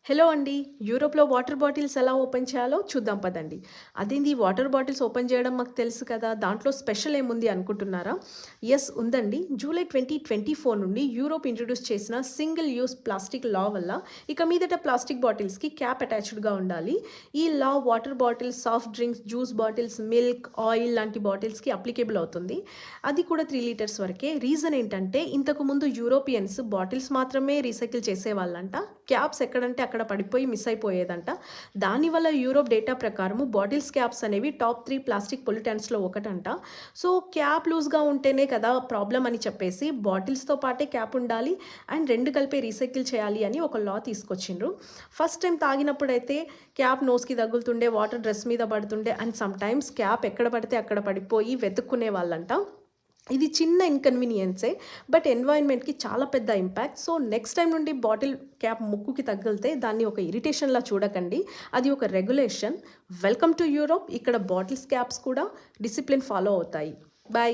Hello అండి. యూరోప్‌లో water bottles ఎలా ఓపెన్ చేయాలో చూద్దాం పదండి. అదేంది వాటర్ బాటిల్స్ ఓపెన్ చేయడం మాకు తెలుసు కదా! దాంట్లో స్పెషల్ ఏముంది అనుకుంటున్నారా? యెస్ ఉందండి. జూలై 2024 నుండి యూరోప్ ఇంట్రొడ్యూస్ చేసిన సింగిల్ యూజ్ ప్లాస్టిక్ లా వల్ల ఇక మీదట ప్లాస్టిక్ బాటిల్స్‌కి క్యాప్ అటాచ్డ్‌గా ఉండాలి. ఈ law water bottles, soft drinks, juice bottles, milk, oil లాంటి బాటిల్స్‌కి అప్లికేబుల్ అవుతుంది. అది కూడా 3 లీటర్స్ వరకే. రీజన్ ఏంటంటే ఇంతకుముందు యూరోపియన్స్ బాటిల్స్ మాత్రమే రీసైకిల్ చేసేవాళ్ళంట. క్యాప్స్ ఎక్కడంటే అక్కడ పడిపోయి మిస్ అయిపోయేదంట. దానివల్ల యూరోప్ డేటా ప్రకారము బాటిల్స్ క్యాప్స్ అనేవి టాప్ 3 ప్లాస్టిక్ పొల్యూటెంట్స్‌లో ఒకటంట. సో, క్యాప్ లూజ్‌గా ఉంటేనే కదా ప్రాబ్లమ్ అని చెప్పేసి బాటిల్స్‌తో పాటే క్యాప్ ఉండాలి అండ్ 2 కలిపి రీసైకిల్ చేయాలి అని ఒక లా తీసుకొచ్చిండ్రు. ఫస్ట్ టైం తాగినప్పుడైతే క్యాప్ నోస్‌కి తగులుతుండే, వాటర్ డ్రెస్ మీద పడుతుండే అండ్ సమ్‌టైమ్స్ క్యాప్ ఎక్కడ పడితే అక్కడ పడిపోయి వెతుక్కునే వాళ్ళంట. ఇది చిన్న ఇన్‌కన్వీనియన్సే. బట్ ఎన్వైర్న్‌మెంట్‌కి చాలా పెద్ద ఇంపాక్ట్. సో, నెక్స్ట్ టైమ్ నుండి బాటిల్ క్యాప్ ముక్కుకి తగిలితే దాన్ని ఒక ఇరిటేషన్‌లా చూడకండి. అది ఒక రెగ్యులేషన్. Welcome to Europe. ఇక్కడ బాటిల్స్ క్యాప్స్ కూడా డిసిప్లిన్ ఫాలో అవుతాయి. బై.